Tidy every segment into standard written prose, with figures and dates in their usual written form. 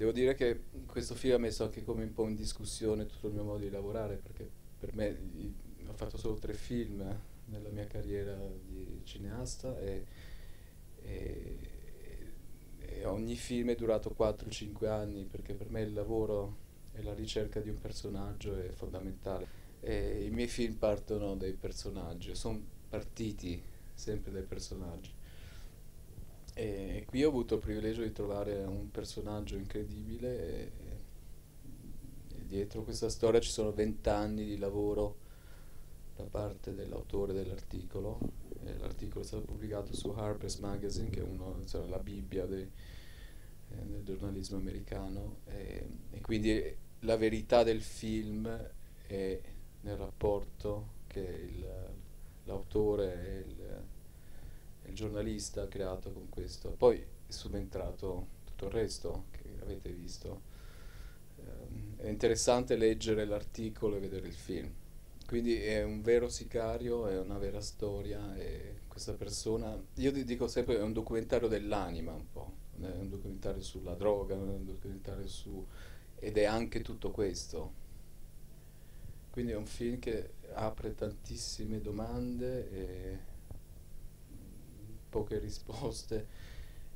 devo dire che questo film ha messo anche come un po' in discussione tutto il mio modo di lavorare, perché per me ho fatto solo 3 film nella mia carriera di cineasta e- e ogni film è durato 4-5 anni, perché per me il lavoro e la ricerca di un personaggio è fondamentale. E i miei film partono dai personaggi, sono partiti sempre dai personaggi. E qui ho avuto il privilegio di trovare un personaggio incredibile e dietro questa storia ci sono 20 anni di lavoro da parte dell'autore dell'articolo. E l'articolo è stato pubblicato su Harper's Magazine, che è insomma, la Bibbia del giornalismo americano, e quindi la verità del film è nel rapporto che l'autore e il giornalista ha creato con questo. Poi è subentrato tutto il resto che avete visto. È interessante leggere l'articolo e vedere il film. Quindi è un vero sicario, è una vera storia e questa persona, io dico sempre, è un documentario dell'anima un po', è un documentario sulla droga, è un documentario ed è anche tutto questo. Quindi è un film che apre tantissime domande e poche risposte.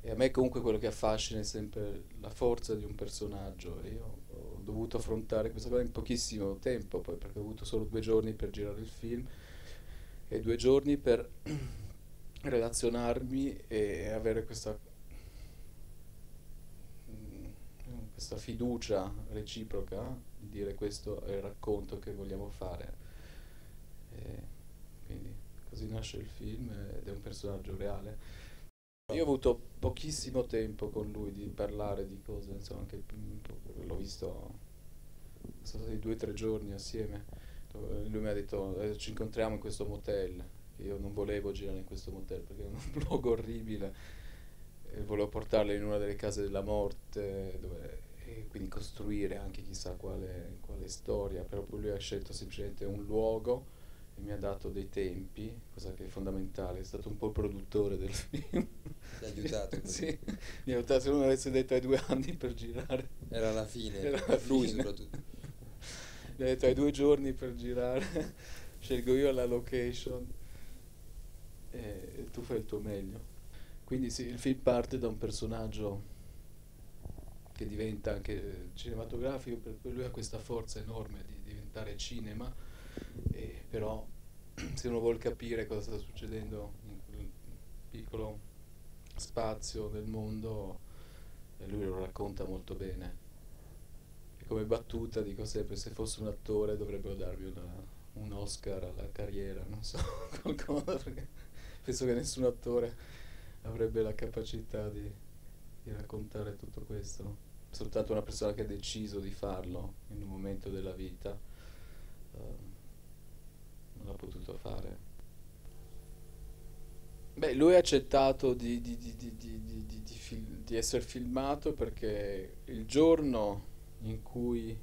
E a me comunque quello che affascina è sempre la forza di un personaggio. E io ho dovuto affrontare questa cosa in pochissimo tempo, poi perché ho avuto solo 2 giorni per girare il film e 2 giorni per relazionarmi e avere questa fiducia reciproca di dire questo è il racconto che vogliamo fare. E quindi così nasce il film ed è un personaggio reale. Io ho avuto pochissimo tempo con lui di parlare di cose, insomma, anche l'ho visto, sono stati 2 o 3 giorni assieme. Lui mi ha detto, ci incontriamo in questo motel. Io non volevo girare in questo motel perché è un luogo orribile. E volevo portarlo in una delle case della morte, e quindi costruire anche chissà quale storia, però poi lui ha scelto semplicemente un luogo e mi ha dato dei tempi, cosa che è fondamentale, è stato un po' il produttore del film. Ti ha aiutato così. Sì, mi ha aiutato, se non mi avesse detto hai 2 anni per girare, Era la fine, era la per lui fine. soprattutto. Mi ha detto hai 2 giorni per girare, scelgo io la location e tu fai il tuo meglio. Quindi sì, il film parte da un personaggio che diventa anche cinematografico, per cui lui ha questa forza enorme di diventare cinema, e però se uno vuole capire cosa sta succedendo in quel piccolo spazio del mondo, lui lo racconta molto bene. E come battuta dico sempre, se fosse un attore dovrebbero darmi un Oscar alla carriera, non so, qualcosa, perché penso che nessun attore avrebbe la capacità di raccontare tutto questo. Soltanto una persona che ha deciso di farlo in un momento della vita non l'ha potuto fare. Beh, lui ha accettato di essere filmato perché il giorno in cui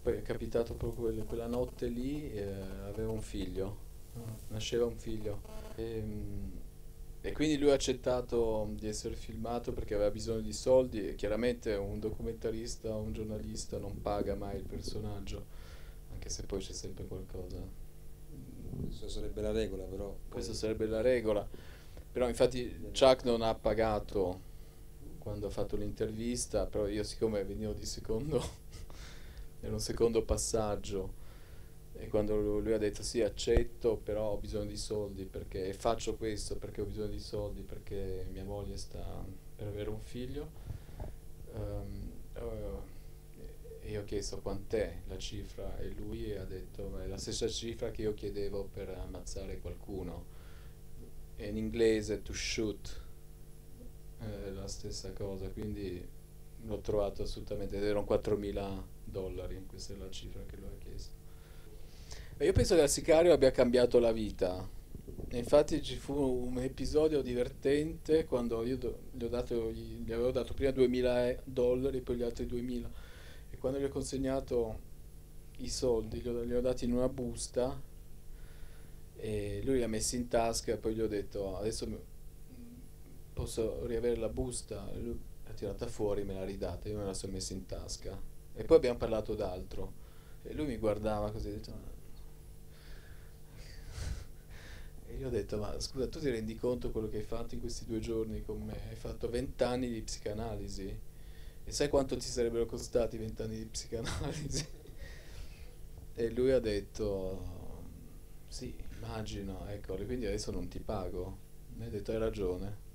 poi è capitato proprio quella notte lì, aveva un figlio, nasceva un figlio. E quindi lui ha accettato di essere filmato perché aveva bisogno di soldi e chiaramente un documentarista o un giornalista non paga mai il personaggio, anche se poi c'è sempre qualcosa. Questa sarebbe la regola, però Questa poi sarebbe la regola. Però infatti Chuck non ha pagato quando ha fatto l'intervista, però io siccome venivo di secondo, era un secondo passaggio, e quando lui ha detto sì, accetto, però ho bisogno di soldi perché faccio questo, perché ho bisogno di soldi, perché mia moglie sta per avere un figlio, e io ho chiesto quant'è la cifra e lui ha detto è la stessa cifra che io chiedevo per ammazzare qualcuno. E in inglese to shoot è la stessa cosa, quindi l'ho trovato assolutamente, ed erano 4.000 dollari, questa è la cifra che lui ha chiesto. E io penso che al sicario abbia cambiato la vita. E infatti ci fu un episodio divertente quando io gli avevo dato prima 2.000 dollari e poi gli altri 2.000. E quando gli ho consegnato i soldi, li ho dati in una busta e lui li ha messi in tasca e poi gli ho detto adesso posso riavere la busta? E lui ha tirata fuori, me l'ha ridata, io me la sono messa in tasca. E poi abbiamo parlato d'altro. E lui mi guardava così, ho detto, e io ho detto, ma scusa, tu ti rendi conto quello che hai fatto in questi 2 giorni con me? Hai fatto 20 anni di psicanalisi. E sai quanto ti sarebbero costati 20 anni di psicanalisi? E lui ha detto, sì, immagino, ecco, quindi adesso non ti pago. Mi ha detto, hai ragione.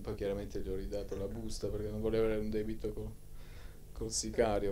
Poi chiaramente gli ho ridato la busta perché non volevo avere un debito col sicario.